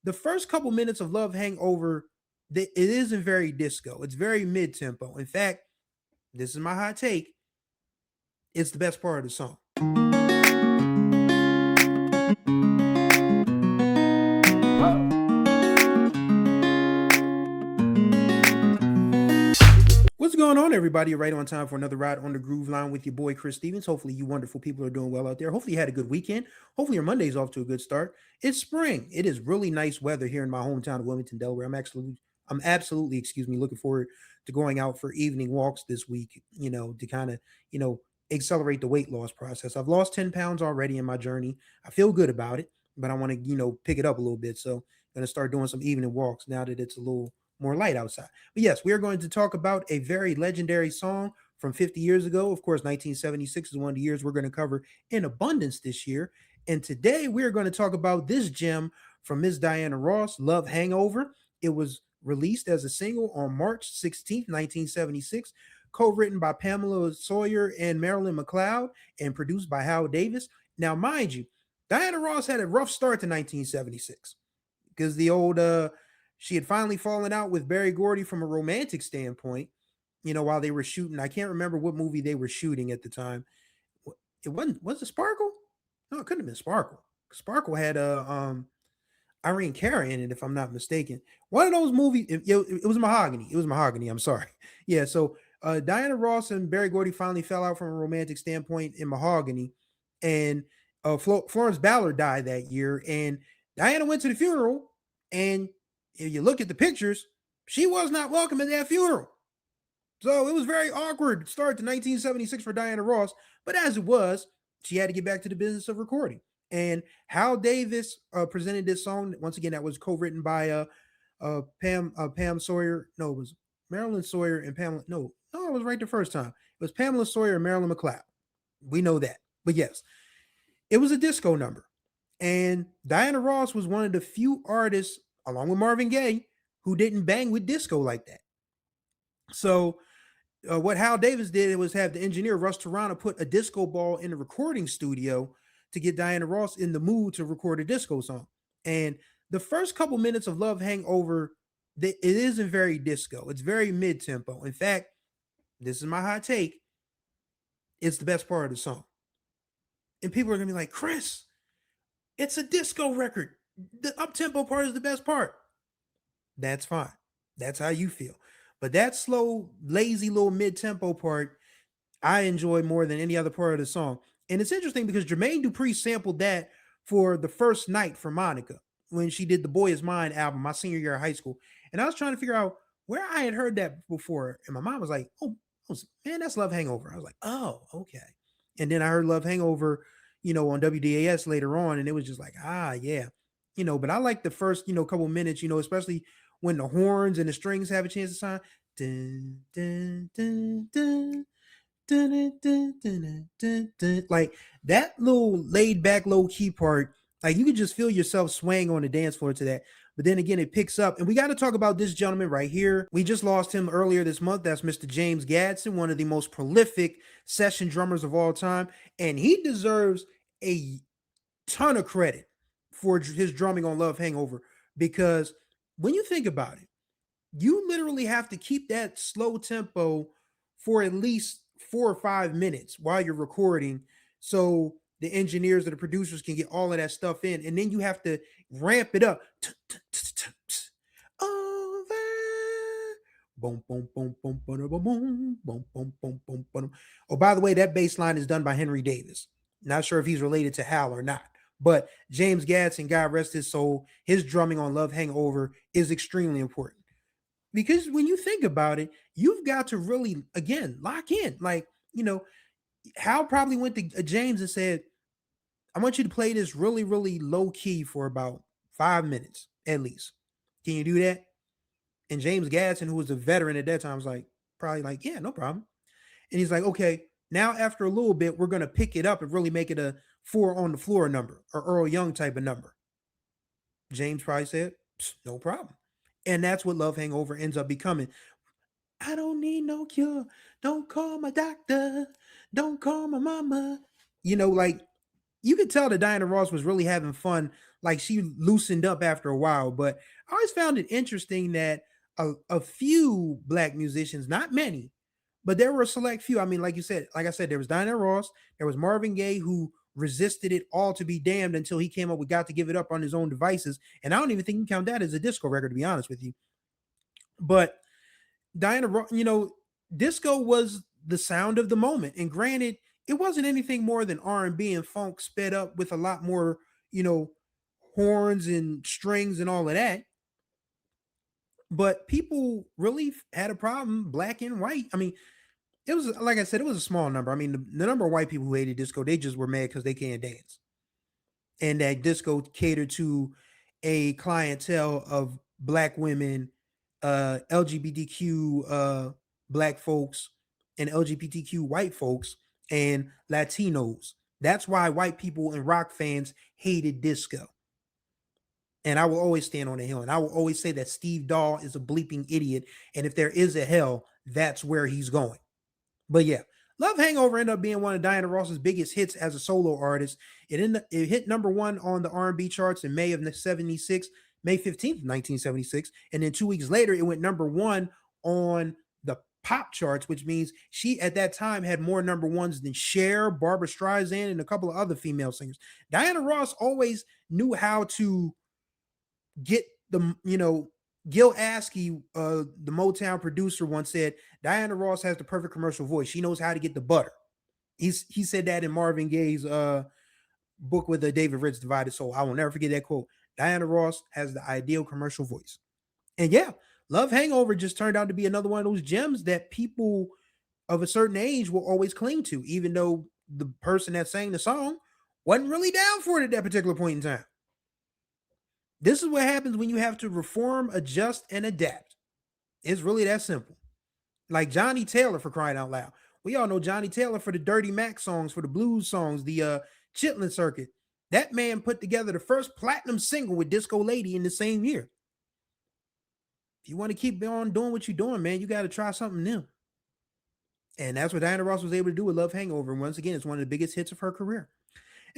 The first couple minutes of Love Hangover, it isn't very disco. It's very mid tempo. In fact, this is my hot take. It's the best part of the song. What's going on, everybody? You're right on time for another ride on the Groove Line with your boy Chris Stevens. Hopefully, you wonderful people are doing well out there. Hopefully, you had a good weekend. Hopefully, your Monday's off to a good start. It's spring. It is really nice weather here in my hometown of Wilmington, Delaware. I'm absolutely, looking forward to going out for evening walks this week. To kind of, accelerate the weight loss process. I've lost 10 pounds already in my journey. I feel good about it, but I want to, pick it up a little bit. So, I'm going to start doing some evening walks now that it's a little more light outside. But yes, we are going to talk about a very legendary song from 50 years ago. Of course, 1976 is one of the years we're going to cover in abundance this year. And today we are going to talk about this gem from Miss Diana Ross, Love Hangover. It was released as a single on March 16th, 1976, co-written by Pamela Sawyer and Marilyn McLeod, and produced by Hal Davis. Now, mind you, Diana Ross had a rough start to 1976 because she had finally fallen out with Barry Gordy from a romantic standpoint, while they were shooting. I can't remember what movie they were shooting at the time. It was it Sparkle? No, it couldn't have been Sparkle. Sparkle had Irene Cara in it, if I'm not mistaken. One of those movies, it was Mahogany. It was Mahogany. I'm sorry. Yeah, so Diana Ross and Barry Gordy finally fell out from a romantic standpoint in Mahogany, and Florence Ballard died that year, and Diana went to the funeral, and if you look at the pictures, she was not welcome at that funeral. So it was very awkward start to 1976 for Diana Ross, but as it was, she had to get back to the business of recording. And Hal Davis presented this song. Once again, that was co-written by Pam Sawyer. No, it was Marilyn Sawyer and Pamela. No, it was right the first time. It was Pamela Sawyer and Marilyn McLeod. We know that. But yes, it was a disco number. And Diana Ross was one of the few artists, along with Marvin Gaye, who didn't bang with disco like that. So what Hal Davis did was have the engineer Russ Tarana put a disco ball in the recording studio to get Diana Ross in the mood to record a disco song. And the first couple minutes of Love Hangover, it isn't very disco. It's very mid tempo. In fact, this is my hot take. It's the best part of the song. And people are gonna be like, Chris, it's a disco record. The up tempo part is the best part. That's fine. That's how you feel. But that slow, lazy little mid tempo part, I enjoy more than any other part of the song. And it's interesting because Jermaine Dupri sampled that for The First Night for Monica when she did the Boy Is Mine album, my senior year of high school. And I was trying to figure out where I had heard that before. And my mom was like, oh, man, that's Love Hangover. I was like, oh, okay. And then I heard Love Hangover, on WDAS later on. And it was just like, yeah. But I like the first, couple minutes, especially when the horns and the strings have a chance to sound. Dun, dun, dun, dun. Like that little laid back low key part, like you could just feel yourself swaying on the dance floor to that. But then again, it picks up, and we got to talk about this gentleman right here. We just lost him earlier this month. That's Mr. James Gadsden, one of the most prolific session drummers of all time, and he deserves a ton of credit for his drumming on Love Hangover, because when you think about it, you literally have to keep that slow tempo for at least 4 or 5 minutes while you're recording, so the engineers or the producers can get all of that stuff in, and then you have to ramp it up. Over. Boom, boom, boom, boom, boom, boom, boom, boom, boom, boom, boom, boom. Oh, by the way, that bass line is done by Henry Davis. Not sure if he's related to Hal or not, but James Gadsden, God rest his soul, his drumming on Love Hangover is extremely important. Because when you think about it, you've got to really, again, lock in. Like, Hal probably went to James and said, I want you to play this really, really low key for about 5 minutes at least. Can you do that? And James Gadsden, who was a veteran at that time, was like, probably like, yeah, no problem. And he's like, okay, now after a little bit, we're going to pick it up and really make it a 4 on the floor number or Earl Young type of number. James probably said, no problem. And that's what Love Hangover ends up becoming. I don't need no cure. Don't call my doctor. Don't call my mama. Like you could tell that Diana Ross was really having fun like she loosened up after a while. But I always found it interesting that a few black musicians, not many, but there were a select few. I mean, like you said, like I said, there was Diana Ross, there was Marvin Gaye, who resisted it all to be damned until he came up with Got to Give It Up on his own devices. And I don't even think you can count that as a disco record, to be honest with you. But Diana Ross, disco was the sound of the moment. And granted, it wasn't anything more than R&B and funk sped up with a lot more, you know, horns and strings and all of that. But people really had a problem, black and white. I mean, it was, like I said, it was a small number. I mean, the number of white people who hated disco, they just were mad because they can't dance. And that disco catered to a clientele of black women, LGBTQ black folks, and LGBTQ white folks, and Latinos. That's why white people and rock fans hated disco. And I will always stand on the hill. And I will always say that Steve Dahl is a bleeping idiot. And if there is a hell, that's where he's going. But yeah, Love Hangover ended up being one of Diana Ross's biggest hits as a solo artist. It hit number one on the R&B charts in May of 76, May 15th, 1976. And then 2 weeks later, it went number one on the pop charts, which means she at that time had more number ones than Cher, Barbara Streisand, and a couple of other female singers. Diana Ross always knew how to get Gil Askey, the Motown producer, once said Diana Ross has the perfect commercial voice. She knows how to get the butter. He said that in Marvin Gaye's book with the David Ritz Divided Soul. I will never forget that quote. Diana Ross has the ideal commercial voice. And yeah, Love Hangover just turned out to be another one of those gems that people of a certain age will always cling to, even though the person that sang the song wasn't really down for it at that particular point in time. This is what happens when you have to reform, adjust, and adapt. It's really that simple. Like Johnny Taylor, for crying out loud. We all know Johnny Taylor for the Dirty Mac songs, for the blues songs, the Chitlin Circuit. That man put together the first platinum single with Disco Lady in the same year. If you want to keep on doing what you're doing, man, you got to try something new. And that's what Diana Ross was able to do with Love Hangover. And once again, it's one of the biggest hits of her career.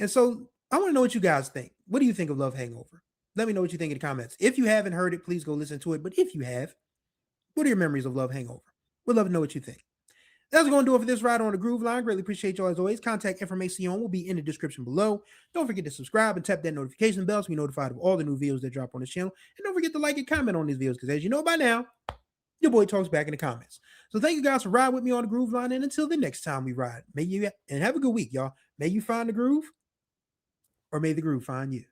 And so I want to know what you guys think. What do you think of Love Hangover? Let me know what you think in the comments. If you haven't heard it, please go listen to it. But if you have, what are your memories of Love Hangover? We'd love to know what you think. That's going to do it for this ride on the Groove Line. Greatly appreciate y'all as always. Contact information will be in the description below. Don't forget to subscribe and tap that notification bell so you're notified of all the new videos that drop on this channel. And don't forget to like and comment on these videos because as you know by now, your boy talks back in the comments. So thank you guys for riding with me on the Groove Line. And until the next time we ride, and have a good week, y'all. May you find the groove or may the groove find you.